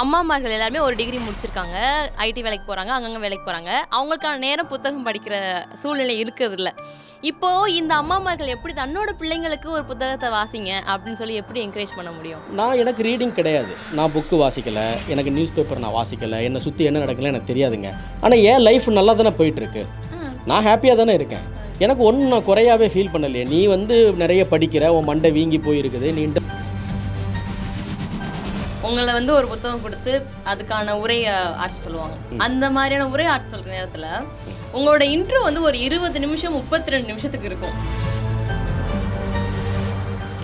அம்மாமார்கள் எல்லாருமே ஒரு டிகிரி முடிச்சிருக்காங்க, ஐடி வேலைக்கு போகிறாங்க, அங்கங்கே வேலைக்கு போகிறாங்க. அவங்களுக்கான நேரம் புத்தகம் படிக்கிற சூழ்நிலை இருக்கிறதில்ல. இப்போது இந்த அம்மாமார்கள் எப்படி தன்னோட பிள்ளைங்களுக்கு ஒரு புத்தகத்தை வாசிங்க அப்படின்னு சொல்லி எப்படி என்கரேஜ் பண்ண முடியும்? எனக்கு ரீடிங் கிடையாது. நான் புக்கு வாசிக்கலை, எனக்கு நியூஸ் பேப்பர் நான் வாசிக்கலை, என்னை சுற்றி என்ன நடக்கலை எனக்கு தெரியாதுங்க. ஆனால் என் லைஃப் நல்லா தானே போயிட்டுருக்கு, நான் ஹாப்பியாக தானே இருக்கேன். எனக்கு ஒன்றும் நான் குறையாவே ஃபீல் பண்ணலையே. நீ நிறைய படிக்கிற, உன் மண்டை வீங்கி போயிருக்குது, நீ உங்களை ஒரு புத்தகம் கொடுத்து அதுக்கான உரையை ஆட்சி சொல்லுவாங்க. அந்த மாதிரியான உரை ஆட்சி சொல்கிற நேரத்தில் உங்களோட இன்ட்ரோ ஒரு 20 நிமிஷம் 32 நிமிஷத்துக்கு இருக்கும்.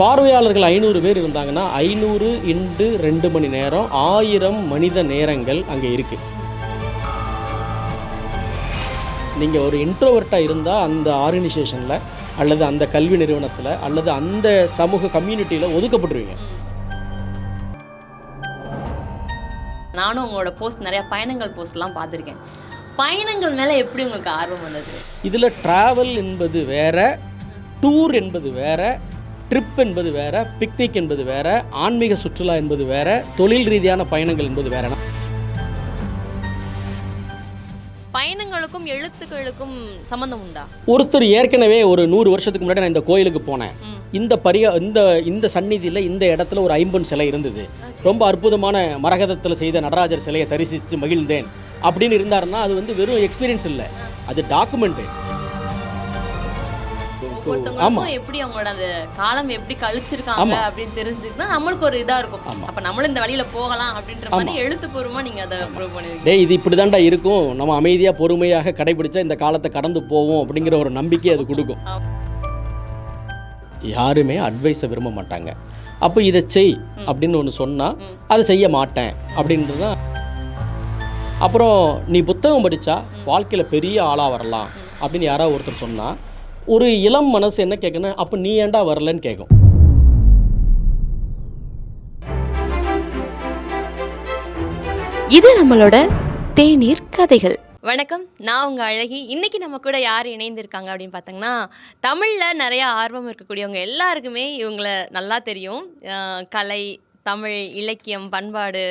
பார்வையாளர்கள் 500 பேர் இருந்தாங்கன்னா 500 × 2 மணி நேரம் 1000 மனித நேரங்கள் அங்கே இருக்குது. நீங்கள் ஒரு இன்ட்ரோவர்ட்டாக இருந்தால் அந்த ஆர்கனைசேஷனில் அல்லது அந்த கல்வி நிறுவனத்தில் அல்லது அந்த சமூக கம்யூனிட்டியில் ஒதுக்கப்பட்டுருவீங்க. நானும் உங்களோட போஸ்ட் நிறையா பயணங்கள் போஸ்ட்லாம் பார்த்துருக்கேன். பயணங்கள் மேலே எப்படி உங்களுக்கு ஆர்வம் வந்தது? இதில் ட்ராவல் என்பது வேற, டூர் என்பது வேற, ட்ரிப் என்பது வேற, பிக்னிக் என்பது வேற, ஆன்மீக சுற்றுலா என்பது வேற, தொழில் ரீதியான பயணங்கள் என்பது வேற. பயணங்களுக்கும் எழுத்துக்களுக்கும் சம்மந்தம் உண்டா? ஒருத்தர் ஏற்கனவே ஒரு 100 வருஷத்துக்கு முன்னாடி நான் இந்த கோயிலுக்கு போனேன், இந்த சந்நிதியில் இந்த இடத்துல ஒரு ஐம்பொன் சிலை இருந்தது, ரொம்ப அற்புதமான மரகதத்தில் செய்த நடராஜர் சிலையை தரிசித்து மகிழ்ந்தேன் அப்படின்னு இருந்தாருன்னா அது வெறும் எக்ஸ்பீரியன்ஸ் இல்லை, அது டாக்குமெண்ட்டு. எப்படி அவங்களோட அந்த காலம் எப்படி கழிச்சிருக்காங்க அப்படின்னு தெரிஞ்சுக்கிட்டா நம்மளுக்கு ஒரு இதா இருக்கும். அப்ப நம்மளும் இந்த வழியில போகலாம் அப்படின்ற மாதிரி எழுத்துப்பூர்வமா நீங்க அதை ப்ரூவ் பண்ணுவீங்க. இது இப்படிதான்டா இருக்கும், நம்ம அமைதியா பொறுமையாக கடைபிடிச்சா இந்த காலத்தை கடந்து போவோம் அப்படிங்கிற ஒரு நம்பிக்கை அது கொடுக்கும். யாருமே அட்வைஸை விரும்ப மாட்டாங்க. அப்போ இதை செய் அப்படின்னு ஒன்று சொன்னால் அதை செய்ய மாட்டேன் அப்படின்றது தான். அப்புறம் நீ புத்தகம் படித்தா வாழ்க்கையில் பெரிய ஆளாக வரலாம் அப்படின்னு யாராவது ஒருத்தர் சொன்னால் ஒரு இளம் மனசு என்ன கேட்கணும், அப்போ நீ ஏன்டா வரலன்னு கேட்கும். இது நம்மளோட தேநீர் கதைகள். வணக்கம், நான் உங்கள் அழகி. இன்றைக்கி நம்ம கூட யார் இணைந்திருக்காங்க அப்படின்னு பார்த்தோங்கன்னா, தமிழில் நிறையா ஆர்வம் இருக்கக்கூடியவங்க எல்லாருக்குமே இவங்களை நல்லா தெரியும். கலை, தமிழ், இலக்கியம், பண்பாடு,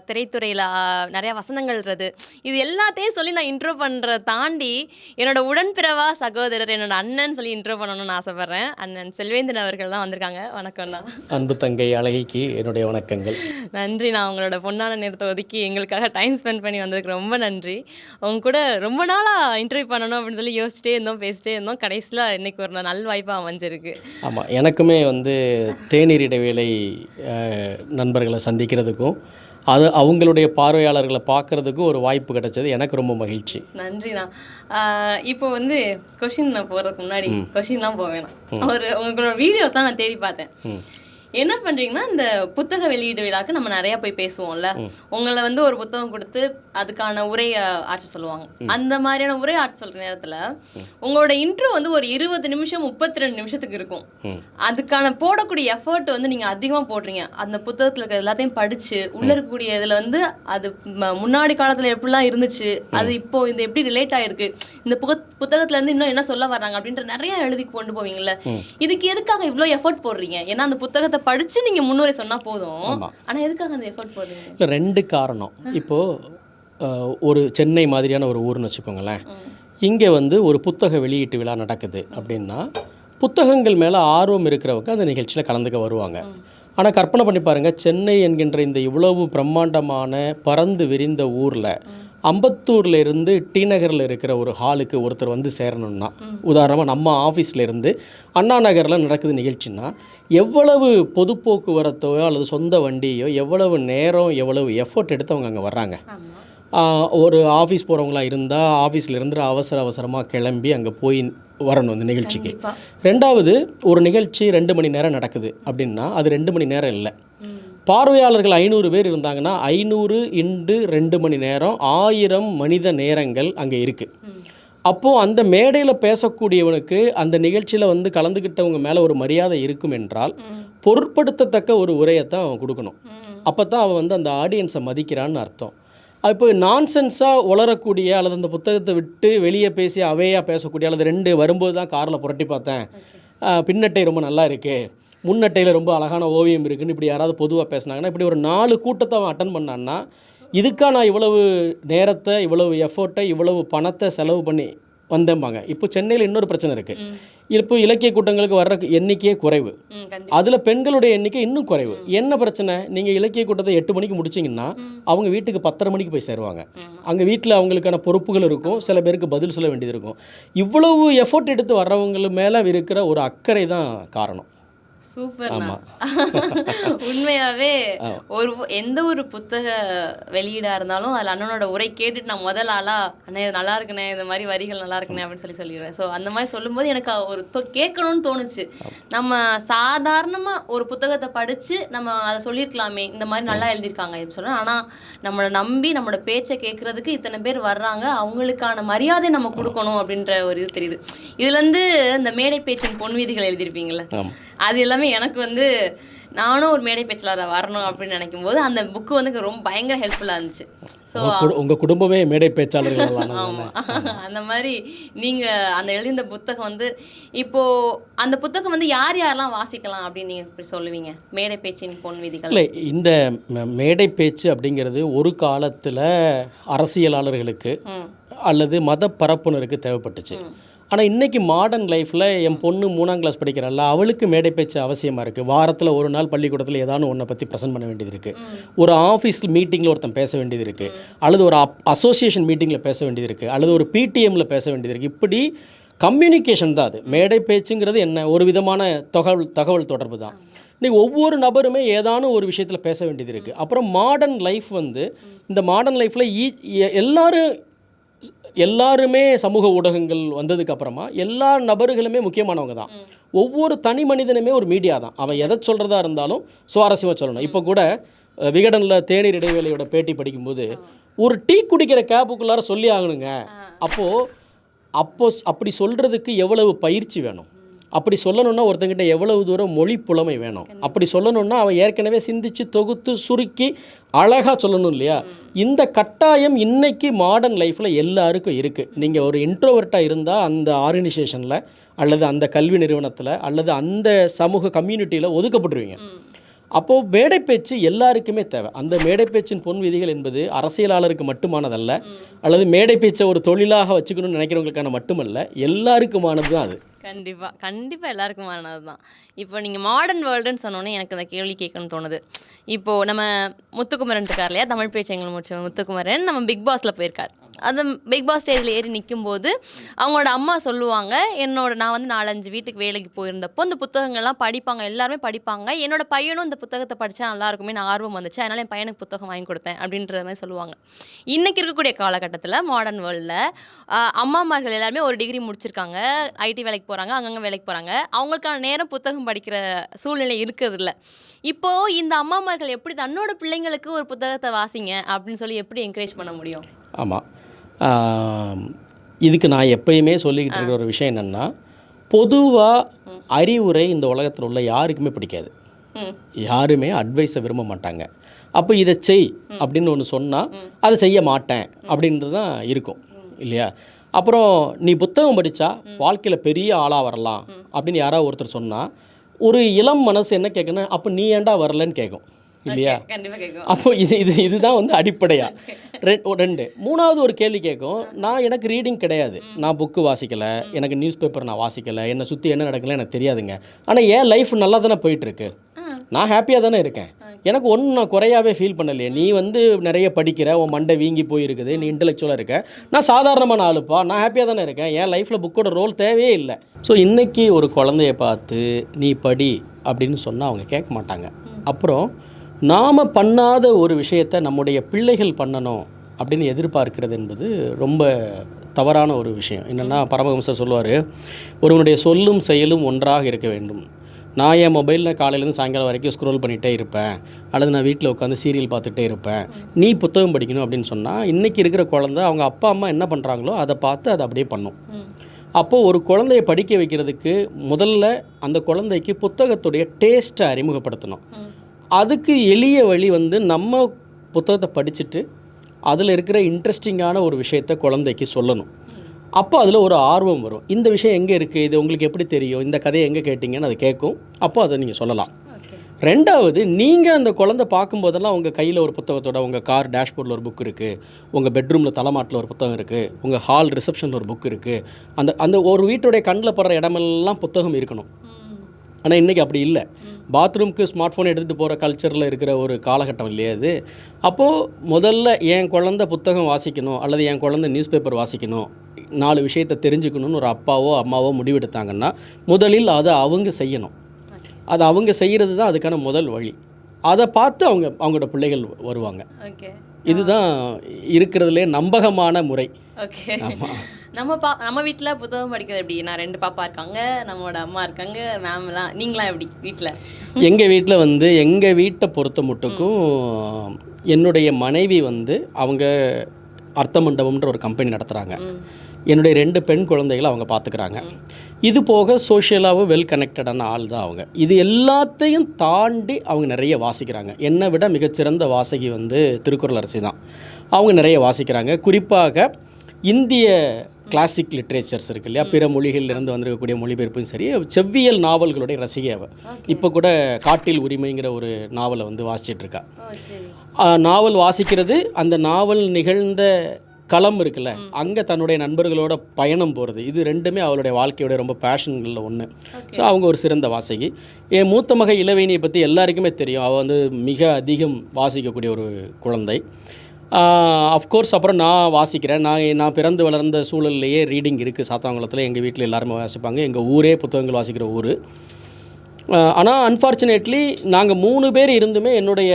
திரைத்துறையில் நிறையா வசனங்கள்ன்றது இது எல்லாத்தையும் சொல்லி நான் இன்ட்ரோ பண்ணுற தாண்டி என்னோட உடன்பிறவா சகோதரர், என்னோட அண்ணன் சொல்லி இன்ட்ரோ பண்ணணும்னு ஆசைப்பட்றேன். அண்ணன் செல்வேந்திரன் அவர்கள்லாம் வந்திருக்காங்க. வணக்கம்ண்ணா. அன்பு தங்கை அழகிக்கு என்னுடைய வணக்கங்கள். நன்றி. நான் உங்களோட பொன்னான நேரத்தை ஒதுக்கி எங்களுக்காக டைம் ஸ்பெண்ட் பண்ணி வந்ததுக்கு ரொம்ப நன்றி. அவங்க கூட ரொம்ப நாளாக இன்டர்வியூ பண்ணணும் அப்படின்னு சொல்லி யோசிச்சிட்டே இருந்தோம், பேசிட்டே இருந்தோம். கடைசியில் இன்றைக்கி ஒரு நல் வாய்ப்பாக அமைஞ்சிருக்கு. ஆமாம், எனக்குமே தேநீர் இடைவேளை நண்பர்களை சந்திக்கிறதுக்கும் அவங்களுடைய பார்வையாளர்களை பார்க்குறதுக்கும் ஒரு வாய்ப்பு கிடைச்சது எனக்கு ரொம்ப மகிழ்ச்சி. நன்றிண்ணா. இப்போ கொஷின் நான் போகிறதுக்கு முன்னாடி கொஷின்லாம் போவேன். உங்களோட வீடியோஸ்லாம் நான் தேடி பார்த்தேன். என்ன பண்ணுறீங்கன்னா, இந்த புத்தக வெளியீடு விழாக்கு நம்ம நிறையா போய் பேசுவோம்ல, உங்களை ஒரு புத்தகம் கொடுத்து அதுக்கான உரையை ஆட்சி சொல்லுவாங்க. அந்த மாதிரியான உரை ஆட்சி சொல்கிற நேரத்தில் உங்களோட இன்ட்ரோ ஒரு 20 நிமிஷம் 32 நிமிஷத்துக்கு இருக்கும். அதுக்கான போடக்கூடிய எஃபர்ட் நீங்கள் அதிகமாக போடுறீங்க. அந்த புத்தகத்தில் இருக்கிற எல்லாத்தையும் படித்து உள்ளே இருக்கக்கூடிய இதில் அது முன்னாடி காலத்தில் எப்படிலாம் இருந்துச்சு, அது இப்போது இந்த எப்படி ரிலேட் ஆகிருக்கு, இந்த புத்தகத்துலேருந்து இன்னும் என்ன சொல்ல வர்றாங்க அப்படின்ற நிறையா எழுதி கொண்டு போவீங்கள்ல. இதுக்கு எதுக்காக இவ்வளோ எஃபர்ட் போடுறீங்க? ஏன்னா அந்த புத்தகத்தை படிச்சு நீங்க முன்னுரை சொன்னா போதும், ஆனா எதுக்காக அந்த எஃபோர்ட் போடுறீங்க? இல்லை, 2 காரணம். இப்போது ஒரு சென்னை மாதிரியான ஒரு ஊர்னு வச்சுக்கோங்களேன், இங்கே ஒரு புத்தக வெளியீட்டு விழா நடக்குது அப்படின்னா புத்தகங்கள் மேலே ஆர்வம் இருக்கிறவங்க அந்த நிகழ்ச்சியில் கலந்துக்க வருவாங்க. ஆனால் கற்பனை பண்ணி பாருங்கள், சென்னை என்கின்ற இந்த இவ்வளவு பிரம்மாண்டமான பறந்து விரிந்த ஊரில் அம்பத்தூரில் இருந்து டி நகரில் இருக்கிற ஒரு ஹாலுக்கு ஒருத்தர் சேரணும்னா, உதாரணமாக நம்ம ஆஃபீஸில் இருந்து அண்ணா நகரில் நடக்குது நிகழ்ச்சின்னா எவ்வளவு பொது போக்குவரத்தோ அல்லது சொந்த வண்டியோ எவ்வளவு நேரம் எவ்வளவு எஃபோர்ட் எடுத்து அவங்க அங்கே வர்றாங்க. ஒரு ஆஃபீஸ் போகிறவங்களா இருந்தால் ஆஃபீஸில் இருந்து அவசரமாக கிளம்பி அங்கே போய் வரணும் இந்த நிகழ்ச்சிக்கு. 2வது, ஒரு நிகழ்ச்சி 2 மணி நேரம் நடக்குது அப்படின்னா அது 2 மணி நேரம் இல்லை. பார்வையாளர்கள் 500 பேர் இருந்தாங்கன்னா 500 × 2 மணி நேரம் 1000 மனித நேரங்கள் அங்கே இருக்குது. அப்போது அந்த மேடையில் பேசக்கூடியவனுக்கு அந்த நிகழ்ச்சியில் கலந்துக்கிட்டவங்க மேலே ஒரு மரியாதை இருக்கும் என்றால் பொருட்படுத்தத்தக்க ஒரு உரையைத்தான் அவன் கொடுக்கணும். அப்போ தான் அவன் அந்த ஆடியன்ஸை மதிக்கிறான்னு அர்த்தம். இப்போ நான்சென்ஸாக உளரக்கூடிய அல்லது அந்த புத்தகத்தை விட்டு வெளியே பேசி அவையாக பேசக்கூடிய அல்லது 2 வரும்போது தான் காரில் புரட்டி பார்த்தேன், பின்னட்டை ரொம்ப நல்லா இருக்குது, முன்னட்டையில் ரொம்ப அழகான ஓவியம் இருக்குன்னு இப்படி யாராவது பொதுவாக பேசுனாங்கன்னா, இப்படி ஒரு 4 கூட்டத்தை அவன் அட்டன் பண்ணான்னா, இதுக்கா நான் இவ்வளவு நேரத்தை, இவ்வளவு எஃபோர்ட்டை, இவ்வளவு பணத்தை செலவு பண்ணி வந்தேம்பாங்க. இப்போ சென்னையில் இன்னொரு பிரச்சனை இருக்குது. இப்போ இலக்கிய கூட்டங்களுக்கு வர்ற எண்ணிக்கையே குறைவு. அதில் பெண்களுடைய எண்ணிக்கை இன்னும் குறைவு. என்ன பிரச்சனை? நீங்கள் இலக்கிய கூட்டத்தை 8 மணிக்கு முடிச்சிங்கன்னா அவங்க வீட்டுக்கு 10:30 மணிக்கு போய் சேருவாங்க. அங்கே வீட்டில் அவங்களுக்கான பொறுப்புகள் இருக்கும், சில பேருக்கு பதில் சொல்ல வேண்டியது இருக்கும். இவ்வளவு எஃபோர்ட் எடுத்து வர்றவங்க மேலே இருக்கிற ஒரு அக்கறை தான் காரணம். சூப்பர்ண்ணா. உண்மையாவே எந்த ஒரு புத்தக வெளியீடா இருந்தாலும் அதில் அண்ணனோட உரை கேட்டுட்டு நான் முதல் ஆளா அண்ணே நல்லா இருக்குண்ணே, இந்த மாதிரி வரிகள் நல்லா இருக்குண்ணே அப்படின்னு சொல்லிடுவேன். ஸோ அந்த மாதிரி சொல்லும்போது எனக்கு ஒரு கேட்கணும்னு தோணுச்சு. நம்ம சாதாரணமாக ஒரு புத்தகத்தை படித்து நம்ம அதை சொல்லியிருக்கலாமே, இந்த மாதிரி நல்லா எழுதியிருக்காங்க அப்படின்னு சொன்னால். ஆனால் நம்மளை நம்பி நம்மளோட பேச்சை கேட்குறதுக்கு இத்தனை பேர் வர்றாங்க, அவங்களுக்கான மரியாதை நம்ம கொடுக்கணும் அப்படின்ற ஒரு இது தெரியுது. இதுலேருந்து இந்த மேடை பேச்சின் பொன் வீதிகள் எழுதியிருப்பீங்களே, அது எல்லாமே எனக்கு வந்து நானும் ஒரு மேடை பேச்சாளராக வரணும் அப்படின்னு நினைக்கும் போது அந்த புக்கு வந்து ரொம்ப பயங்கர ஹெல்ப்ஃபுல்லாக இருந்துச்சு. ஸோ உங்கள் குடும்பமே மேடை பேச்சாளர்கள். ஆமாம், அந்த மாதிரி நீங்கள் அந்த எழுதின புத்தகம் வந்து இப்போது அந்த புத்தகம் வந்து யார் யாரெல்லாம் வாசிக்கலாம் அப்படின்னு நீங்கள் இப்படி சொல்லுவீங்க? மேடை பேச்சின் பொன் விதிகள். இல்லை, இந்த மேடை பேச்சு அப்படிங்கிறது ஒரு காலத்தில் அரசியலாளர்களுக்கு அல்லது மத பரப்புனருக்கு தேவைப்பட்டுச்சு. ஆனால் இன்றைக்கி மாடர்ன் லைஃப்பில் என் பொண்ணு 3ஆம் கிளாஸ் படிக்கிறாள், அவளுக்கு மேடை பேச்சு அவசியமாக இருக்குது. வாரத்தில் ஒரு நாள் பள்ளிக்கூடத்தில் ஏதாவது ஒன்றை பற்றி ப்ரெசென்ட் பண்ண வேண்டியது இருக்குது, ஒரு ஆஃபீஸ் மீட்டிங்கில் ஒருத்தன் பேச வேண்டியது இருக்குது, அல்லது ஒரு அசோசியேஷன் மீட்டிங்கில் பேச வேண்டியது இருக்குது, அல்லது ஒரு பிடிஎம்மில் பேச வேண்டியது இருக்குது. இப்படி கம்யூனிகேஷன் தான் அது. மேடை பேச்சுங்கிறது என்ன? ஒரு விதமான தகவல் தொடர்பு தான். இன்றைக்கி ஒவ்வொரு நபருமே ஏதானும் ஒரு விஷயத்தில் பேச வேண்டியது இருக்குது. அப்புறம் மாடர்ன் லைஃப் வந்து இந்த மாடர்ன் லைஃப்பில் எல்லாருமே சமூக ஊடகங்கள் வந்ததுக்கு அப்புறமா எல்லா நபர்களுமே முக்கியமானவங்க தான். ஒவ்வொரு தனி மனிதனுமே ஒரு மீடியா தான். அவன் எதை சொல்கிறதா இருந்தாலும் சுவாரஸ்யமாக சொல்லணும். இப்போ கூட விகடனில் தேநீர் இடைவேளையோட பேட்டி படிக்கும்போது ஒரு டீ குடிக்கிற கேப்புக்குள்ளார சொல்லி ஆகணுங்க. அப்படி சொல்கிறதுக்கு எவ்வளவு பயிற்சி வேணும், அப்படி சொல்லணுன்னா ஒருத்தங்கிட்ட எவ்வளவு தூரம் மொழி புலமை வேணும், அப்படி சொல்லணுன்னா அவன் ஏற்கனவே சிந்திச்சு தொகுத்து சுருக்கி அழகாக சொல்லணும் இல்லையா? இந்த கட்டாயம் இன்னைக்கு மாடர்ன் லைஃப்பில் எல்லாருக்கும் இருக்குது. நீங்கள் ஒரு இன்ட்ரோவர்ட்டாக இருந்தால் அந்த ஆர்கனைசேஷனில் அல்லது அந்த கல்வி நிறுவனத்தில் அல்லது அந்த சமூக கம்யூனிட்டியில் ஒதுக்கப்பட்டுருவீங்க. அப்போது மேடை பேச்சு எல்லாருக்குமே தேவை. அந்த மேடை பேச்சின் பொன் விதிகள் என்பது அரசியலாளருக்கு மட்டுமானதல்ல, அல்லது மேடை பேச்சை ஒரு தொழிலாக வச்சுக்கணும்னு நினைக்கிறவங்களுக்கான மட்டுமல்ல, எல்லாருக்குமானது தான் அது. கண்டிப்பாக எல்லாருக்குமானது தான். இப்போ நீங்கள் மாடர்ன் வேர்ல்டுன்னு சொன்னோன்னே எனக்கு அந்த கேள்வி கேட்கணும்னு தோணுது. இப்போது நம்ம முத்துக்குமரன் இருக்கார் இல்லையா, தமிழ் பேச்சு எங்களை முடிச்ச முத்துக்குமரன் நம்ம பிக் பாஸில் போயிருக்கார். அந்த பிக் பாஸ் ஸ்டேஜில் ஏறி நிற்கும்போது அவங்களோட அம்மா சொல்லுவாங்க, நான் வந்து 4-5 வீட்டுக்கு வேலைக்கு போயிருந்தப்போ இந்த புத்தகங்கள்லாம் படிப்பாங்க, எல்லாருமே படிப்பாங்க, என்னோட பையனும் இந்த புத்தகத்தை படித்தா நல்லா இருக்குமே ஆர்வம் வந்துச்சு, அதனால் என் பையனுக்கு புத்தகம் வாங்கி கொடுத்தேன் அப்படின்ற மாதிரி சொல்லுவாங்க. இன்றைக்கி இருக்கக்கூடிய காலகட்டத்தில் மாடர்ன் வேர்ல்டில் அம்மாமார்கள் எல்லாருமே ஒரு டிகிரி முடிச்சிருக்காங்க, ஐடி வேலைக்கு போகிறாங்க, அங்கங்கே வேலைக்கு போகிறாங்க, அவங்களுக்கான நேரம் புத்தகம் படிக்கிற சூழ்நிலை இருக்கிறதில்ல. இப்போது இந்த அம்மாமார்கள் எப்படி தன்னோட பிள்ளைங்களுக்கு ஒரு புத்தகத்தை வாசிங்க அப்படின்னு சொல்லி எப்படி என்கரேஜ் பண்ண முடியும்? ஆமாம், இதுக்கு நான் எப்பயுமே சொல்லிக்கிட்டு இருக்கிற ஒரு விஷயம் என்னென்னா, பொதுவாக அறிவுரை இந்த உலகத்தில் உள்ள யாருக்குமே பிடிக்காது. யாருமே அட்வைஸை விரும்ப மாட்டாங்க. அப்போ இதை செய் அப்படின்னு ஒன்று சொன்னால் அதை செய்ய மாட்டேன் அப்படின்றது தான் இருக்கும் இல்லையா? அப்புறம் நீ புத்தகம் படித்தா வாழ்க்கையில் பெரிய ஆளாக வரலாம் அப்படின்னு யாராவது ஒருத்தர் சொன்னால் ஒரு இளம் மனசு என்ன கேட்கணும், அப்போ நீ ஏன்டா வரலன்னு கேட்கும் இல்லையா? அப்போ இதுதான் வந்து அடிப்படையாக. 2 3வது ஒரு கேள்வி கேட்கும், எனக்கு ரீடிங் கிடையாது, நான் புக்கு வாசிக்கலை, எனக்கு நியூஸ் பேப்பர் நான் வாசிக்கலை, என்னை சுற்றி என்ன நடக்கலை எனக்கு தெரியாதுங்க, ஆனால் என் லைஃப் நல்லா தானே போயிட்டுருக்கு, நான் ஹாப்பியாக தானே இருக்கேன், எனக்கு ஒன்றும் நான் குறையாவே ஃபீல் பண்ணலையே, நீ வந்து நிறைய படிக்கிற, உன் மண்டை வீங்கி போயிருக்குது, நீ இன்டெலெக்சுவலாக இருக்க, நான் சாதாரணமான ஆளுப்பா, நான் ஹாப்பியாக தானே இருக்கேன், என் லைஃப்பில் புக்கோட ரோல் தேவையே இல்லை. ஸோ இன்றைக்கி ஒரு குழந்தைய பார்த்து நீ படி அப்படின்னு சொன்னால் அவங்க கேட்க மாட்டாங்க. அப்புறம் நாம் பண்ணாத ஒரு விஷயத்தை நம்முடைய பிள்ளைகள் பண்ணணும் அப்படின்னு எதிர்பார்க்கிறது என்பது ரொம்ப தவறான ஒரு விஷயம். என்னென்னா, பரமஹம்சர் சொல்லுவார், ஒருவனுடைய சொல்லும் செயலும் ஒன்றாக இருக்க வேண்டும். நான் என் மொபைலில் காலையிலேருந்து சாயங்காலம் வரைக்கும் ஸ்க்ரோல் பண்ணிகிட்டே இருப்பேன், அல்லது நான் வீட்டில் உட்காந்து சீரியல் பார்த்துட்டே இருப்பேன், நீ புத்தகம் படிக்கணும் அப்படின்னு சொன்னால் இன்றைக்கி இருக்கிற குழந்தை அவங்க அப்பா அம்மா என்ன பண்ணுறாங்களோ அதை பார்த்து அதை அப்படியே பண்ணும். அப்போது ஒரு குழந்தைய படிக்க வைக்கிறதுக்கு முதல்ல அந்த குழந்தைக்கு புத்தகத்துடைய டேஸ்ட்டை அறிமுகப்படுத்தணும். அதுக்கு எளிய வழி வந்து நம்ம புத்தகத்தை படிச்சுட்டு அதில் இருக்கிற இன்ட்ரெஸ்டிங்கான ஒரு விஷயத்தை குழந்தைக்கு சொல்லணும். அப்போ அதில் ஒரு ஆர்வம் வரும். இந்த விஷயம் எங்கே இருக்குது, இது உங்களுக்கு எப்படி தெரியும், இந்த கதையை எங்கே கேட்டிங்கன்னு அது கேட்கும். அப்போ அதை நீங்கள் சொல்லலாம். ரெண்டாவது, நீங்கள் அந்த குழந்தை பார்க்கும்போதெல்லாம் உங்கள் கையில் ஒரு புத்தகத்தோட, உங்கள் கார் டேஷ்போர்டில் ஒரு புக் இருக்குது, உங்கள் பெட்ரூமில் தலைமாட்டில் ஒரு புத்தகம் இருக்குது, உங்கள் ஹால் ரிசப்ஷனில் ஒரு புக் இருக்குது. அந்த அந்த ஒரு வீட்டுடைய கண்ணில் படுற இடமெல்லாம் புத்தகம் இருக்கணும். ஆனால் இன்றைக்கி அப்படி இல்லை. பாத்ரூம்க்கு ஸ்மார்ட் ஃபோன் எடுத்துகிட்டு போகிற கல்ச்சரில் இருக்கிற ஒரு காலகட்டம் இல்லையா அது. அப்போது முதல்ல என் குழந்தை புத்தகம் வாசிக்கணும் அல்லது என் குழந்தை நியூஸ் பேப்பர் வாசிக்கணும், 4 விஷயத்தை தெரிஞ்சுக்கணும்னு ஒரு அப்பாவோ அம்மாவோ முடிவெடுத்தாங்கன்னா முதலில் அதை அவங்க செய்யணும். அதை அவங்க செய்கிறது தான் அதுக்கான முதல் வழி. அதை பார்த்து அவங்களோட பிள்ளைகள் வருவாங்க. இதுதான் இருக்கிறதுலே நம்பகமான முறை. ஓகே. நம்ம வீட்டில் புத்தகம் படிக்கிறது எப்படி? நான் 2 பாப்பா இருக்காங்க, நம்மளோட அம்மா இருக்காங்க, மேம்லாம். நீங்களாம் எப்படி வீட்டில்? எங்கள் வீட்டில் வந்து எங்கள் வீட்டை பொறுத்த மட்டுக்கும் என்னுடைய மனைவி வந்து அவங்க அர்த்த மண்டபம்ன்ற ஒரு கம்பெனி நடத்துகிறாங்க. என்னுடைய 2 பெண் குழந்தைகளை அவங்க பார்த்துக்கிறாங்க. இது போக சோஷியலாகவும் வெல் கனெக்டடான ஆள் தான் அவங்க. இது எல்லாத்தையும் தாண்டி அவங்க நிறைய வாசிக்கிறாங்க. என்னை விட மிகச்சிறந்த வாசகி வந்து திருக்குறள் அரசி தான். அவங்க நிறைய வாசிக்கிறாங்க. குறிப்பாக இந்திய கிளாசிக் லிட்ரேச்சர்ஸ் இருக்கு இல்லையா, பிற மொழிகளிலிருந்து வந்திருக்கக்கூடிய மொழிபெயர்ப்பும் சரி, செவ்வியல் நாவல்களுடைய ரசிகை அவ. இப்போ கூட காட்டில் உரிமைங்கிற ஒரு நாவலை வந்து வாசிச்சிட்ருக்கா. நாவல் வாசிக்கிறது, அந்த நாவல் நிகழ்ந்த களம் இருக்குல்ல, அங்கே தன்னுடைய நண்பர்களோட பயணம் போகிறது, இது ரெண்டுமே அவளுடைய வாழ்க்கையோட ரொம்ப பேஷன்களில் ஒன்று. ஸோ அவங்க ஒரு சிறந்த வாசகி. என் மூத்த மக இளவேணியை பற்றி எல்லாருக்குமே தெரியும். அவள் வந்து மிக அதிகம் வாசிக்கக்கூடிய ஒரு குழந்தை. அஃப்கோர்ஸ் அப்புறம் நான் வாசிக்கிறேன். நான் பிறந்து வளர்ந்த சூழல்லையே ரீடிங் இருக்குது. சாத்தாங்குளத்தில் எங்கள் வீட்டில் எல்லாருமே வாசிப்பாங்க. எங்கள் ஊரே புத்தகங்கள் வாசிக்கிற ஊர். ஆனால் அன்ஃபார்ச்சுனேட்லி நாங்கள் 3 பேர் இருந்துமே என்னுடைய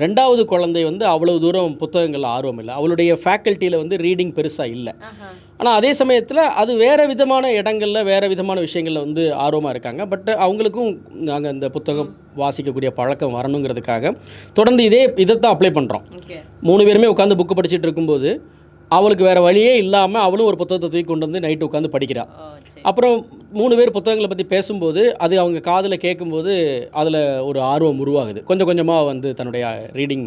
2வது குழந்தை வந்து அவ்வளோ தூரம் புத்தகங்கள் ஆர்வம் இல்லை. அவளுடைய ஃபேக்கல்ட்டியில் வந்து ரீடிங் பெருசாக இல்லை. ஆனால் அதே சமயத்தில் அது வேறு விதமான இடங்களில் வேறு விதமான விஷயங்களில் வந்து ஆர்வமாக இருக்காங்க. பட் அவங்களுக்கும் நாங்கள் இந்த புத்தகம் வாசிக்கக்கூடிய பழக்கம் வரணுங்கிறதுக்காக தொடர்ந்து இதைத்தான் அப்ளை பண்ணுறோம். 3 பேருமே உட்காந்து புக்கு படிச்சுட்டு இருக்கும்போது அவளுக்கு வேறு வழியே இல்லாமல் அவளும் ஒரு புத்தகத்தை தூக்கி கொண்டு வந்து நைட்டு உட்காந்து படிக்கிறாள். அப்புறம் 3 பேர் புத்தகங்களை பற்றி பேசும்போது அது அவங்க காதில் கேட்கும்போது அதில் ஒரு ஆர்வம் உருவாகுது. கொஞ்சம் கொஞ்சமாக வந்து தன்னுடைய ரீடிங்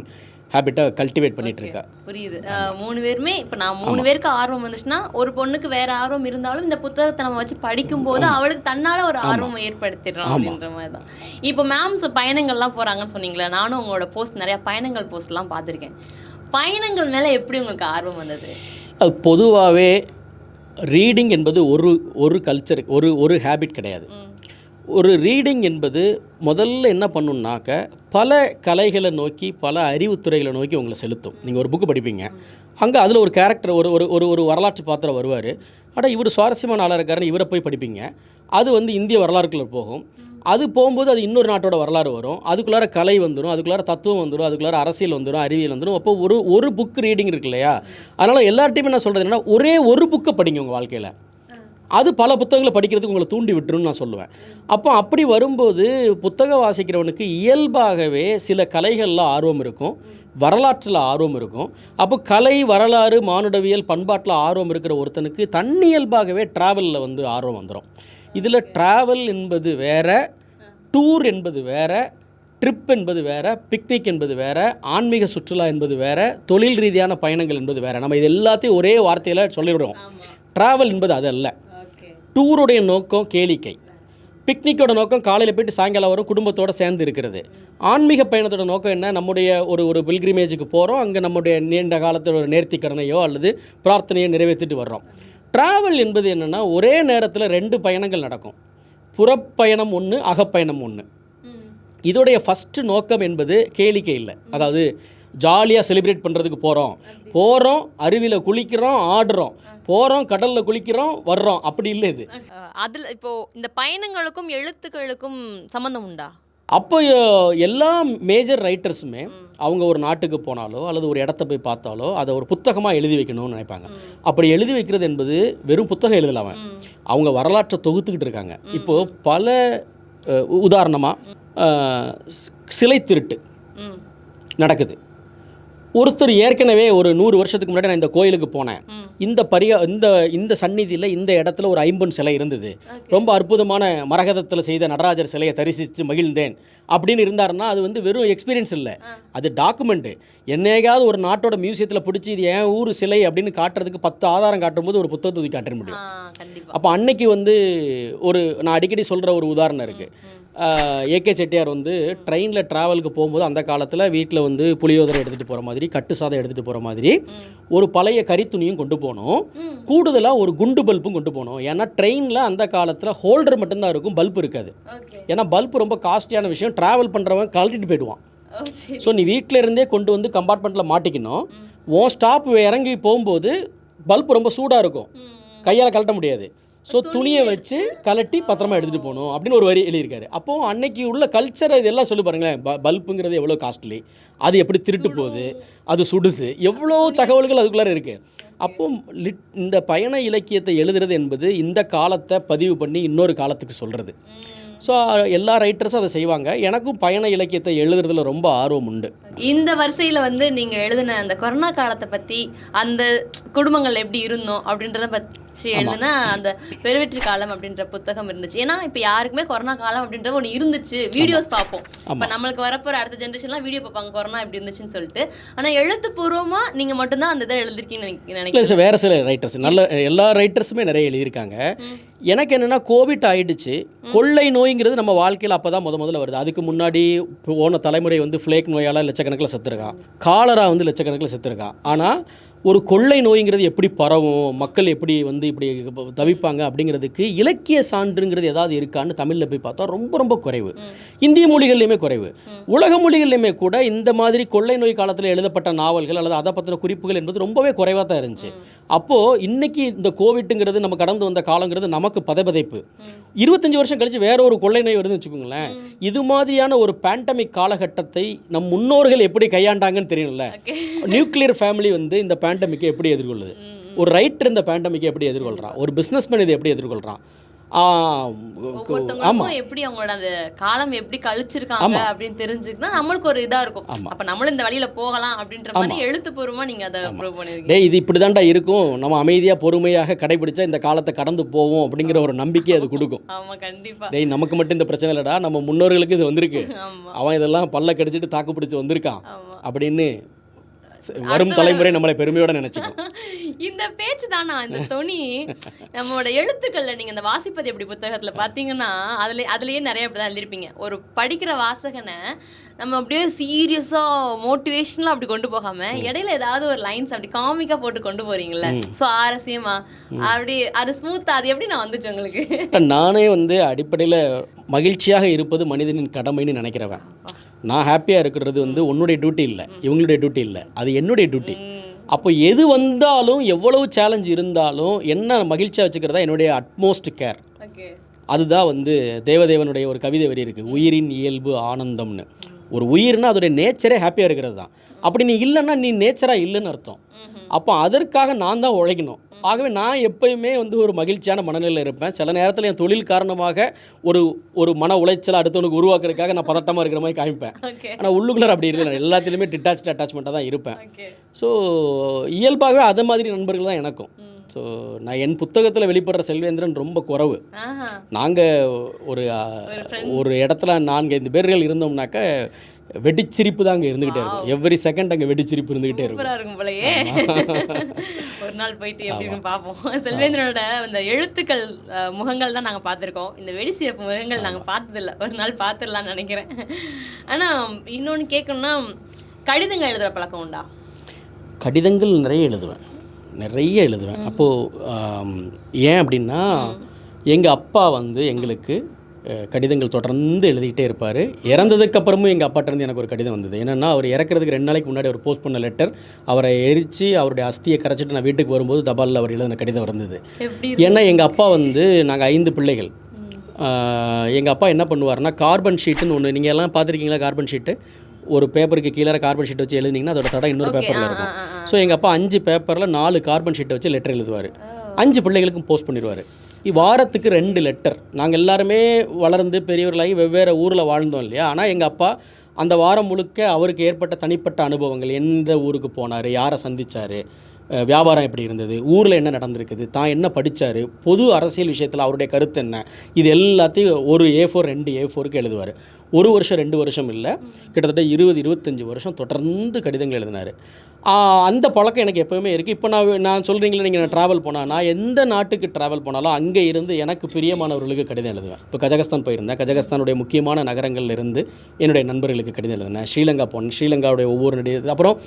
ஹேபிட்டை கல்டிவேட் பண்ணிட்டு இருக்கா. புரியுது. 3 பேருமே இப்போ நான் 3 பேருக்கு ஆர்வம் வந்துச்சுன்னா, ஒரு பொண்ணுக்கு வேற ஆர்வம் இருந்தாலும் இந்த புத்தகத்தை நம்ம வச்சு படிக்கும்போது அவளுக்கு தன்னால் ஒரு ஆர்வம் ஏற்படுத்திடுறோம் அப்படின்ற மாதிரி தான். இப்போ மேம்ஸ் பயணங்கள்லாம் போகிறாங்கன்னு சொன்னீங்களே, நானும் உங்களோட போஸ்ட் நிறையா பயணங்கள் போஸ்ட்லாம் பார்த்துருக்கேன். பயணங்கள் மேலே எப்படி உங்களுக்கு ஆர்வம் வந்தது? அது பொதுவாகவே ரீடிங் என்பது ஒரு கல்ச்சர், ஒரு ஹேபிட் கிடையாது. ஒரு ரீடிங் என்பது முதல்ல என்ன பண்ணுன்னாக்க பல கலைகளை நோக்கி, பல அறிவுத்துறைகளை நோக்கி உங்களை செலுத்தும். நீங்கள் ஒரு புக்கு படிப்பீங்க, அங்கே அதில் ஒரு கேரக்டர், ஒரு வரலாற்று பாத்திரம் வருவார். ஆனால் இவர் சுவாரஸ்யமான ஆளாக இருக்காருன்னு இவரை போய் படிப்பீங்க. அது வந்து இந்திய வரலாறுக்குள்ள போகும். அது போகும்போது அது இன்னொரு நாட்டோட வரலாறு வரும். அதுக்குள்ளார கலை வந்துடும், அதுக்குள்ளார தத்துவம் வந்துடும், அதுக்குள்ளார அரசியல் வந்துடும், அறிவியல் வந்துடும். அப்போ ஒரு புக் ரீடிங் இருக்கு இல்லையா. அதனால் எல்லார்ட்டையுமே நான் சொல்கிறது என்னன்னா, ஒரே ஒரு புக்கை படிங்க உங்கள் வாழ்க்கையில். அது பல புத்தகங்களை படிக்கிறதுக்கு உங்களை தூண்டி விட்டுருன்னு நான் சொல்லுவேன். அப்போ அப்படி வரும்போது புத்தகம் வாசிக்கிறவனுக்கு இயல்பாகவே சில கலைகளில் ஆர்வம் இருக்கும், வரலாற்றில் ஆர்வம் இருக்கும். அப்போ கலை, வரலாறு, மானுடவியல், பண்பாட்டில் ஆர்வம் இருக்கிற ஒருத்தனுக்கு தன்னியல்பாகவே ட்ராவலில் வந்து ஆர்வம் வந்துடும். இதில் ட்ராவல் என்பது வேறு, டூர் என்பது வேறு, ட்ரிப் என்பது வேறு, பிக்னிக் என்பது வேறு, ஆன்மீக சுற்றுலா என்பது வேறு, தொழில் ரீதியான பயணங்கள் என்பது வேறு. நம்ம இது எல்லாத்தையும் ஒரே வார்த்தையில் சொல்லிவிடுவோம். ட்ராவல் என்பது அது அல்ல. டூருடைய நோக்கம் கேளிக்கை, பிக்னிக்கோட நோக்கம் காலையில் போய்ட்டு சாயங்காலம் வரும் குடும்பத்தோடு சேர்ந்து இருக்கிறது. ஆன்மீக பயணத்தோட நோக்கம் என்ன? நம்முடைய ஒரு பில்கிரிமேஜுக்கு போகிறோம், அங்கே நம்முடைய நீண்ட காலத்தோட ஒரு நேர்த்தி கடனையோ அல்லது பிரார்த்தனையோ நிறைவேற்றிட்டு வர்றோம். ட்ராவல் என்பது என்னென்னா, ஒரே நேரத்தில் 2 பயணங்கள் நடக்கும். புறப்பயணம் ஒன்று, அகப்பயணம் ஒன்று. இதோடைய ஃபஸ்ட்டு நோக்கம் என்பது கேளிக்கை இல்லை. அதாவது ஜாலியாக செலிப்ரேட் பண்ணுறதுக்கு போகிறோம், அருவியில் குளிக்கிறோம், ஆடுறோம், போகிறோம், கடலில் குளிக்கிறோம், வர்றோம், அப்படி இல்லை இது. அதில் இப்போது இந்த பயணங்களுக்கும் எழுத்துக்களுக்கும் சம்மந்தம் உண்டா? அப்போ எல்லா மேஜர் ரைட்டர்ஸுமே அவங்க ஒரு நாட்டுக்கு போனாலோ அல்லது ஒரு இடத்த போய் பார்த்தாலோ அதை ஒரு புத்தகமாக எழுதி வைக்கணும்னு நினைப்பாங்க. அப்படி எழுதி வைக்கிறது என்பது வெறும் புத்தகம் எழுதலாமல் அவங்க வரலாற்றை தொகுத்துக்கிட்டு இருக்காங்க. இப்போது பல உதாரணமாக சிலை திருட்டு நடக்குது. ஒருத்தர் ஏற்கனவே ஒரு 100 வருஷத்துக்கு முன்னாடி நான் இந்த கோயிலுக்கு போனேன், இந்த இந்த சந்நிதியில் இந்த இடத்துல ஒரு ஐம்பொன் சிலை இருந்தது, ரொம்ப அற்புதமான மரகதத்தில் செய்த நடராஜர் சிலையை தரிசித்து மகிழ்ந்தேன் அப்படின்னு இருந்தாருன்னா அது வந்து வெறும் எக்ஸ்பீரியன்ஸ் இல்லை, அது டாக்குமெண்ட்டு. என்னையாவது ஒரு நாட்டோட மியூசியத்தில் பிடிச்சி இது என் ஊர் சிலை அப்படின்னு காட்டுறதுக்கு 10 ஆதாரம் காட்டும்போது ஒரு புத்தகத்தை காட்ட முடியும். அப்போ அன்னைக்கு வந்து நான் அடிக்கடி சொல்கிற ஒரு உதாரணம் இருக்குது. ஏகே செட்டியார் வந்து ட்ரெயினில் ட்ராவலுக்கு போகும்போது அந்த காலத்தில் வீட்டில் வந்து புளியோதரை எடுத்துகிட்டு போகிற மாதிரி, கட்டு சாதம் எடுத்துகிட்டு போகிற மாதிரி ஒரு பழைய கரித்துணியும் கொண்டு போனோம், கூடுதலாக ஒரு குண்டு பல்பும் கொண்டு போனோம். ஏன்னா ட்ரெயினில் அந்த காலத்தில் ஹோல்டர் மட்டும்தான் இருக்கும், பல்ப் இருக்காது. ஏன்னா பல்ப் ரொம்ப காஸ்ட்லியான விஷயம், ட்ராவல் பண்ணுறவன் கழட்டிட்டு போயிடுவான். ஸோ நீ வீட்டில் இருந்தே கொண்டு வந்து கம்பார்ட்மெண்ட்டில் மாட்டிக்கணும். உன் ஸ்டாப் இறங்கி போகும்போது பல்ப் ரொம்ப சூடாக இருக்கும், கையால் கழட்ட முடியாது. ஸோ துணியை வச்சு கலட்டி பத்திரமா எடுத்துகிட்டு போகணும் அப்படின்னு ஒரு வரி எழுதியிருக்காரு. அப்போது அன்னைக்கு உள்ள கல்ச்சரை இதெல்லாம் சொல்லி பாருங்களேன். பல்புங்கிறது எவ்வளோ காஸ்ட்லி, அது எப்படி திருட்டு போகுது, அது சுடுது, எவ்வளோ தகவல்கள் அதுக்குள்ளார இருக்குது. அப்போது இந்த பயண இலக்கியத்தை எழுதுறது என்பது இந்த காலத்தை பதிவு பண்ணி இன்னொரு காலத்துக்கு சொல்கிறது. ஸோ எல்லா ரைட்டர்ஸும் அதை செய்வாங்க. எனக்கும் பயண இலக்கியத்தை எழுதுறதுல ரொம்ப ஆர்வம் உண்டு. இந்த வரிசையில் வந்து நீங்கள் எழுதின அந்த கொரோனா காலத்தை பற்றி, அந்த குடும்பங்கள் எப்படி இருந்தோம் அப்படின்றத பற்றி எழுதுனா அந்த பெருவெற்றி காலம் அப்படின்ற புத்தகம் இருந்துச்சு. ஏன்னா இப்போ யாருக்குமே கொரோனா காலம் அப்படின்ற ஒன்று இருந்துச்சு, வீடியோஸ் பார்ப்போம். இப்போ நம்மளுக்கு வரப்போகிற அடுத்த ஜென்ரேஷன்லாம் வீடியோ பார்ப்பாங்க கொரோனா எப்படி இருந்துச்சுன்னு சொல்லிட்டு. ஆனால் எழுத்துப்பூர்வமாக நீங்கள் மட்டும்தான் அந்த இதை எழுதிருக்கீங்கன்னு நினைக்கிறேன். வேறு சில ரைட்டர்ஸ், நல்ல எல்லா ரைட்டர்ஸுமே நிறைய எழுதியிருக்காங்க. எனக்கு என்னென்னா கோவிட் ஆகிடுச்சு, கொள்ளை நோய்ங்கிறது நம்ம வாழ்க்கையில் அப்போ தான் முதல்ல வருது. அதுக்கு முன்னாடி போன தலைமுறை வந்து ஃப்ளேக் நோயால் லட்சக்கணக்கில் செத்துருக்கான், காலரா வந்து லட்சக்கணக்கில் செத்துருக்கான். ஆனால் ஒரு கொள்ளை நோய்ங்கிறது எப்படி பரவும், மக்கள் எப்படி வந்து இப்படி தவிப்பாங்க அப்படிங்கிறதுக்கு இலக்கிய சான்றுங்கிறது ஏதாவது இருக்கான்னு தமிழில் போய் பார்த்தா ரொம்ப ரொம்ப குறைவு. இந்திய மொழிகள்லையுமே குறைவு, உலக மொழிகள்லையுமே கூட இந்த மாதிரி கொள்ளை நோய் காலத்தில் எழுதப்பட்ட நாவல்கள் அல்லது அதை பற்றின குறிப்புகள் என்பது ரொம்பவே குறைவாக தான் இருந்துச்சு. அப்போது இன்றைக்கி இந்த கோவிட்டுங்கிறது நம்ம கடந்து வந்த காலங்கிறது நமக்கு பதைப்பு. 25 வருஷம் கழித்து வேற ஒரு கொள்ளை நோய் வருதுன்னு வச்சுக்கோங்களேன். இது மாதிரியான ஒரு பேண்டமிக் காலகட்டத்தை நம் முன்னோர்கள் எப்படி கையாண்டாங்கன்னு தெரியல. நியூக்ளியர் ஃபேமிலி வந்து இந்த பேண்டமிக்கை எப்படி எதிர்கொள்ளுது, ஒரு ரைட்டர் இந்த பேண்டமிக்கை எப்படி எதிர்கொள்கிறான், ஒரு பிஸ்னஸ்மேன் இதை எப்படி எதிர்கொள்கிறான், எப்படி அவங்களோட அந்த காலம் எப்படி கழிச்சிருக்காங்க அப்படின்னு தெரிஞ்சுக்கிட்டா நம்மளுக்கு ஒரு இதா இருக்கும். அப்ப நம்மளும் இந்த வழியில போகலாம் அப்படின்ற மாதிரி எழுத்துப்பூர்வமா நீங்க அதை ப்ரூவ் பண்ணிருக்கீங்க. இது இப்படிதான்டா இருக்கும், நம்ம அமைதியா பொறுமையாக கடைபிடிச்சா இந்த காலத்தை கடந்து போவோம் அப்படிங்கிற ஒரு நம்பிக்கை அது கொடுக்கும். ஆமா கண்டிப்பா. நமக்கு மட்டும் இந்த பிரச்சனை இல்லடா, நம்ம முன்னோர்களுக்கு இது வந்திருக்கு, அவன் இதெல்லாம் பல்ல கடிச்சிட்டு தாக்கு பிடிச்சு வந்திருக்கான் அப்படின்னு வரும் தலைமுறை நம்மளை பெருமையோட நினைச்சுக்கணும். இந்த பேச்சு தானா, இந்த தொனி நம்மளோட எழுத்துக்கள்ல நீங்க இந்த வாசிப்பது எப்படி புத்தகத்துல பாத்தீங்கன்னா அதுலயே நிறைய அப்படிதான் எழுதிருப்பீங்க. ஒரு படிக்கிற வாசகனை நம்ம அப்படியே சீரியஸா மோட்டிவேஷனலா அப்படி கொண்டு போகாம இடையில ஏதாவது ஒரு லைன்ஸ் அப்படி காமிக்கா போட்டு கொண்டு போறீங்கல்ல, சுவாரஸ்யமா அப்படி அது ஸ்மூத்தா, அது எப்படி நான் வந்துச்சு உங்களுக்கு? நானே வந்து அடிப்படையில் மகிழ்ச்சியாக இருப்பது மனிதனின் கடமைன்னு நினைக்கிறவன். நான் ஹாப்பியாக இருக்கிறது வந்து உன்னுடைய டியூட்டி இல்லை, இவங்களுடைய டியூட்டி இல்லை, அது என்னுடைய டியூட்டி. அப்போ எது வந்தாலும் எவ்வளவு சேலஞ்ச் இருந்தாலும் என்ன மகிழ்ச்சியாக வச்சுக்கிறதா என்னுடைய அட்மோஸ்ட் கேர். அதுதான் வந்து தேவதேவனுடைய ஒரு கவிதை வரி இருக்குது, உயிரின் இயல்பு ஆனந்தம்னு. ஒரு உயிர்னா அதோடைய நேச்சரே ஹாப்பியாக இருக்கிறது தான். அப்படி நீ இல்லைன்னா நீ நேச்சராக இல்லைன்னு அர்த்தம். அப்போ அதற்காக நான் தான் உழைக்கணும். ஆகவே நான் எப்பயுமே வந்து ஒரு மகிழ்ச்சியான மனநிலையில் இருப்பேன். சில நேரத்தில் என் தொழில் காரணமாக ஒரு மன உளைச்சலை அடுத்தவனுக்கு உருவாக்குறதுக்காக நான் பதட்டமாக இருக்கிற மாதிரி காமிப்பேன். ஆனால் உள்ளுக்குள்ளே அப்படி இல்லை, எல்லாத்துலேயுமே அட்டாச்மெண்ட்டாக தான் இருப்பேன். ஸோ இயல்பாகவே அது மாதிரி நண்பர்கள் தான் எனக்கும். ஸோ நான் என் புத்தகத்தில் வெளிப்படுற செல்வேந்திரன் ரொம்ப குறைவு. நாங்கள் ஒரு இடத்துல 4-5 பேர்கள் இருந்தோம்னாக்க வெடிச்சிரிப்பு தான் அங்கே இருந்துகிட்டே இருக்கும். எவ்ரி செகண்ட் அங்கே வெடிச்சிரிப்பு இருந்துகிட்டே இருக்கும் போலயே. ஒரு நாள் போயிட்டு எப்படின்னு பார்ப்போம். செல்வேந்திரனோட இந்த எழுத்துக்கள் முகங்கள் தான் நாங்கள் பார்த்துருக்கோம், இந்த வெடிச்சிரிப்பு முகங்கள் நாங்கள் பார்த்ததில்ல. ஒரு நாள் பார்த்துடலான்னு நினைக்கிறேன். ஆனால் இன்னொன்று கேட்கணும்னா, கடிதங்கள் எழுதுகிற பழக்கம் உண்டா? கடிதங்கள் நிறைய எழுதுவேன். அப்போது ஏன் அப்படின்னா எங்கள் அப்பா வந்து எங்களுக்கு கடிதங்கள் தொடர்ந்து எழுதிக்கிட்டே இருப்பார். இறந்ததுக்கப்புறமும் எங்கள் அப்பாட்டிருந்து எனக்கு ஒரு கடிதம் வந்தது. என்னென்னா அவர் இறக்கிறதுக்கு 2 நாளைக்கு முன்னாடி அவர் போஸ்ட் பண்ண லெட்டர், அவரை எரித்து அவருடைய அஸ்தியை கரைச்சிட்டு நான் வீட்டுக்கு வரும்போது தபாலில் அவர் எழுதின கடிதம் வந்தது. ஏன்னா எங்கள் அப்பா வந்து நாங்கள் 5 பிள்ளைகள். எங்கள் அப்பா என்ன பண்ணுவார்னா கார்பன் ஷீட்டுன்னு ஒன்று, நீங்கள் எல்லாம் பார்த்துருக்கீங்களா? கார்பன் ஷீட்டு ஒரு பேப்பருக்கு கீழே கார்பன் ஷீட் வச்சு எழுதினீங்கன்னா அதோட தடம் இன்னொரு பேப்பரில் இருக்கும். ஸோ எங்கள் அப்பா 5 பேப்பரில் 4 கார்பன் ஷீட்டை வச்சு லெட்டர் எழுதுவார். 5 பிள்ளைகளுக்கும் போஸ்ட் பண்ணிடுவார். வாரத்துக்கு 2 லெட்டர். நாங்கள் எல்லாருமே வளர்ந்து பெரியவர்களாகி வெவ்வேறு ஊரில் வாழ்ந்தோம் இல்லையா. ஆனால் எங்கள் அப்பா அந்த வாரம் முழுக்க அவருக்கு ஏற்பட்ட தனிப்பட்ட அனுபவங்கள், எந்த ஊருக்கு போனார், யாரை சந்தித்தார், வியாபாரம் எப்படி இருந்தது, ஊரில் என்ன நடந்திருக்குது, தான் என்ன படித்தார், பொது அரசியல் விஷயத்தில் அவருடைய கருத்து என்ன, இது எல்லாத்தையும் ஒரு A4 2 A4க்கு எழுதுவார். 1 வருஷம் 2 வருஷம் இல்லை, கிட்டத்தட்ட 20-25 வருஷம் தொடர்ந்து கடிதங்கள் எழுதினார். அந்த பழக்கம் எனக்கு எப்போவுமே இருக்குது. இப்போ நான் சொல்கிறீங்களே, நீங்கள் நான் ட்ராவல் போனால், நான் எந்த நாட்டுக்கு ட்ராவல் போனாலும் அங்கே இருந்து எனக்கு பிரியமானவர்களுக்கு கடிதம் எழுதுவேன். இப்போ கஜகஸ்தான் போயிருந்தேன், கஜகஸ்தானுடைய முக்கியமான நகரங்கள்ல இருந்து என்னுடைய நண்பர்களுக்கு கடிதம் எழுதினேன். ஸ்ரீலங்கா போனேன், ஸ்ரீலங்காவுடைய ஒவ்வொரு அப்புறம்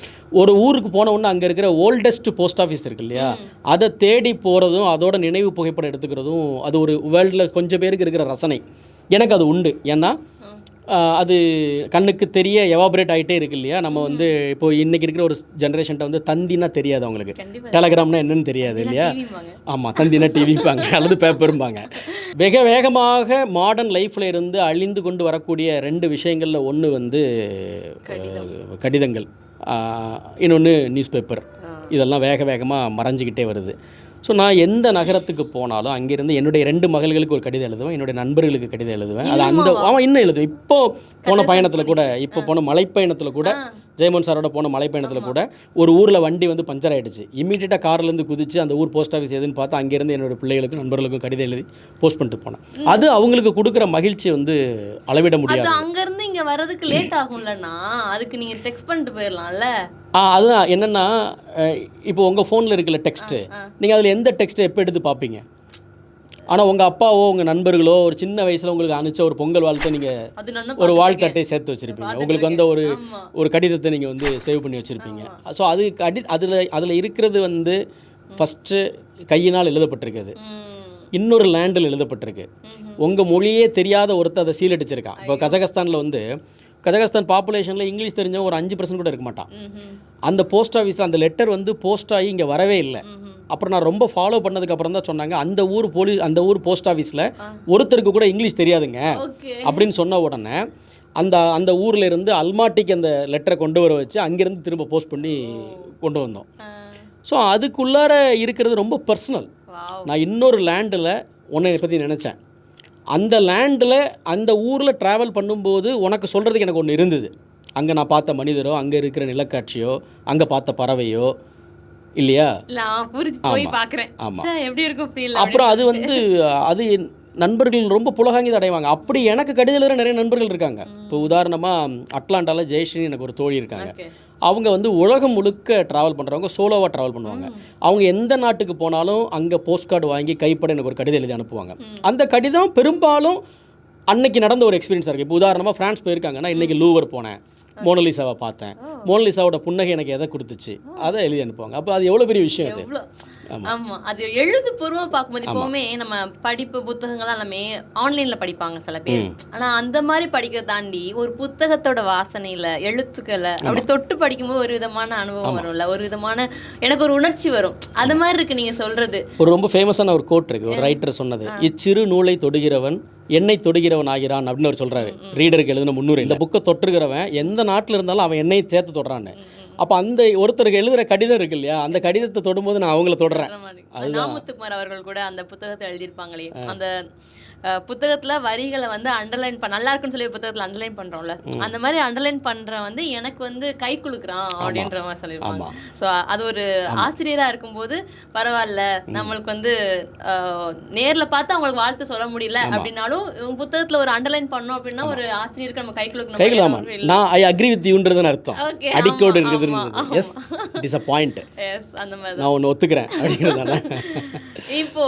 ஒரு ஊருக்கு போன உடனே அங்கே இருக்கிற ஓல்டஸ்ட் போஸ்ட் ஆஃபீஸ் இருக்கு இல்லையா, அதை தேடி போகிறதும் அதோட நினைவு புகைப்படம் எடுத்துக்கிறதும் அது ஒரு வேர்ல்டில் கொஞ்சம் பேருக்கு இருக்கிற ரசனை. எனக்கு அது உண்டு. ஏன்னா அது கண்ணுக்கு தெரிய எவாபரேட் ஆகிட்டே இருக்கு இல்லையா. நம்ம வந்து இப்போ இன்றைக்கி இருக்கிற ஒரு ஜென்ரேஷன்ட்ட வந்து தந்தினா தெரியாது அவங்களுக்கு, டெலகிராம்னா என்னன்னு தெரியாது இல்லையா. ஆமாம், தந்தினா டிவிப்பாங்க அல்லது பேப்பரும்பாங்க. வேக வேகமாக மாடர்ன் லைஃப்பில் இருந்து அழிந்து கொண்டு வரக்கூடிய 2 விஷயங்களில் ஒன்று வந்து கடிதங்கள், இன்னொன்று நியூஸ் பேப்பர். இதெல்லாம் வேக வேகமாக மறைஞ்சிக்கிட்டே வருது. ஸோ நான் எந்த நகரத்துக்கு போனாலும் அங்கேருந்து என்னுடைய 2 மகள்களுக்கு ஒரு கடிதம் எழுதுவேன், என்னுடைய நண்பர்களுக்கு கடிதம் எழுதுவேன். அது இன்னும் எழுதுவேன். இப்போ போன பயணத்தில் கூட, இப்போ போன மலைப்பயணத்தில் கூட, ஜெயமோகன் சாரோட போன மலைப்பயணத்தில் கூட ஒரு ஊரில் வண்டி வந்து பஞ்சர் ஆகிடுச்சு. இமீடியட்டாக கார்லேருந்து குதிச்சு அந்த ஊர் போஸ்ட் ஆஃபீஸ் எதுன்னு பார்த்தா அங்கேருந்து என்னோடய பிள்ளைகளுக்கும் நண்பர்களுக்கும் கடிதம் எழுதி போஸ்ட் பண்ணிட்டு போனேன். அது அவங்களுக்கு கொடுக்குற மகிழ்ச்சி வந்து அளவிட முடியாது. அங்கேருந்து இங்கே வர்றதுக்கு லேட் ஆகும்லண்ணா, அதுக்கு நீங்கள் டெக்ஸ்ட் பண்ணிட்டு போயிடலாம்ல. அதுதான் என்னென்னா, இப்போ உங்கள் ஃபோனில் இருக்கிற டெக்ஸ்ட்டு, நீங்கள் அதில் எந்த டெக்ஸ்ட்டை எப்போ எடுத்து பார்ப்பீங்க? ஆனால் உங்கள் அப்பாவோ உங்கள் நண்பர்களோ ஒரு சின்ன வயசில் உங்களுக்கு அனுப்பிச்ச ஒரு பொங்கல் வாழ்த்தை நீங்கள் ஒரு வாழ்த்தட்டை சேர்த்து வச்சுருப்பீங்க. உங்களுக்கு வந்து ஒரு கடிதத்தை நீங்கள் வந்து சேவ் பண்ணி வச்சுருப்பீங்க. ஸோ அது அதில் இருக்கிறது வந்து ஃபஸ்ட்டு கையினால் எழுதப்பட்டிருக்குது, இன்னொரு லேண்டில் எழுதப்பட்டிருக்கு. உங்கள் மொழியே தெரியாத ஒருத்தர் அதை சீல் அடிச்சிருக்கான். இப்போ கஜகஸ்தானில் வந்து கஜகஸ்தான் பாப்புலேஷனில் இங்கிலீஷ் தெரிஞ்சவங்க ஒரு 5% கூட இருக்க மாட்டான். அந்த போஸ்ட் ஆஃபீஸில் அந்த லெட்டர் வந்து போஸ்ட் ஆகி இங்கே வரவே இல்லை. அப்புறம் நான் ரொம்ப ஃபாலோ பண்ணதுக்கப்புறம் தான் சொன்னாங்க, அந்த ஊர் போஸ்ட் ஆஃபீஸில் ஒருத்தருக்கு கூட இங்கிலீஷ் தெரியாதுங்க அப்படின்னு சொன்ன உடனே அந்த ஊரில் இருந்து அல்மாட்டிக்கு அந்த லெட்டரை கொண்டு வர வச்சு அங்கேருந்து திரும்ப போஸ்ட் பண்ணி கொண்டு வந்தோம். ஸோ அதுக்குள்ளார இருக்கிறது ரொம்ப பர்சனல். நான் இன்னொரு லேண்டில் உன்னை பற்றி நினச்சேன். அந்த லேண்டில் அந்த ஊரில் ட்ராவல் பண்ணும்போது உனக்கு சொல்கிறதுக்கு எனக்கு ஒன்று இருந்தது. அங்கே நான் பார்த்த மனிதரோ, அங்கே இருக்கிற நிலக்காட்சியோ, அங்கே பார்த்த பறவையோ இல்லையா. அப்புறம் அது வந்து அது நண்பர்கள் ரொம்ப புலகாங்கி அடைவாங்க. அப்படி எனக்கு கடிதம் எழுதுகிற நிறைய நண்பர்கள் இருக்காங்க. இப்போ உதாரணமாக அட்லாண்டாவில் ஜெயஸ்ரீ எனக்கு ஒரு தோழி இருக்காங்க. அவங்க வந்து உலகம் முழுக்க ட்ராவல் பண்ணுறவங்க, சோலோவாக ட்ராவல் பண்ணுவாங்க. அவங்க எந்த நாட்டுக்கு போனாலும் அங்கே போஸ்ட் கார்டு வாங்கி கைப்பட எனக்கு ஒரு கடிதம் எழுதி அனுப்புவாங்க. அந்த கடிதம் பெரும்பாலும் அன்னைக்கு நடந்த ஒரு எக்ஸ்பீரியன்ஸாக இருக்குது. இப்போ உதாரணமாக ஃப்ரான்ஸ் போயிருக்காங்கன்னா, இன்றைக்கி லூவர் போனேன், மோனலிசாவை பார்த்தேன், மோனலிசாவோட புன்னகை எனக்கு எதை கொடுத்துச்சு அதை எழுதி அனுப்புவாங்க. அப்போ அது எவ்வளோ பெரிய விஷயம் அது. ஆமாம், அது எழுத்துப்பூர்வமாக பார்க்கும்போது இப்போவுமே நம்ம படிப்பு புத்தகங்கள்லாம் எல்லாமே ஆன்லைனில் படிப்பாங்க சில பேர். ஆனால் அந்த மாதிரி படிக்க தாண்டி ஒரு புத்தகத்தோட வாசனையில் எழுத்துக்களை அப்படி தொட்டு படிக்கும்போது ஒரு விதமான அனுபவம் வரும்ல, ஒரு விதமான எனக்கு ஒரு உணர்ச்சி வரும். அது மாதிரி இருக்குது நீங்கள் சொல்கிறது. ஒரு ரொம்ப ஃபேமஸான ஒரு கோட் இருக்குது, ஒரு ரைட்டர் சொன்னது, இச்சிறு நூலை தொடுகிறவன் என்னை தொடுகிறவன் ஆகிறான் அப்படின்னு அவர் சொல்கிறாரு. ரீடருக்கு எழுதின முன்னுரை, இந்த புக்கை தொட்டுகிறவன் எந்த நாட்டில் இருந்தாலும் அவன் என்னை சேர்த்து தொடுறான்னு. அப்போ அந்த ஒருத்தருக்கு எழுதுகிற கடிதம் இருக்கு இல்லையா, அந்த கடிதத்தை தொடும்போது நான் அவங்கள தொடுறேன். நாமத்துக்குமார் அவர்கள் கூட அந்த புத்தகத்தை எழுதியிருப்பாங்களே, அந்த புத்தகத்தில் வரிகளை வந்து அண்டர்லைன் நல்லா இருக்குன்னு சொல்லி புத்தகத்தில் அண்டர்லைன் பண்ணுறோம்ல, அந்த மாதிரி அண்டர்லைன் பண்ணுற வந்து எனக்கு வந்து கை குலுக்குறான் அப்படின்ற மாதிரி சொல்லியிருப்பாங்க. ஸோ அது ஒரு ஆசிரியராக இருக்கும்போது பரவாயில்ல, நம்மளுக்கு வந்து நேரில் பார்த்து அவங்களுக்கு வாழ்த்து சொல்ல முடியல அப்படின்னாலும் இவங்க புத்தகத்தில் ஒரு அண்டர்லைன் பண்ணோம் அப்படின்னா ஒரு ஆசிரியருக்கு நம்ம கை குலுக்கணும். நான் ஐ அக்ரி வித் யூன்றதுன்னு அர்த்தம். அடிக்கோடு இருக்குது. Yes, it is a point. Yes, அந்த மாதிரி நான் ஒன்று ஒத்துக்கிறேன் அப்படிங்கிறதால. இப்போ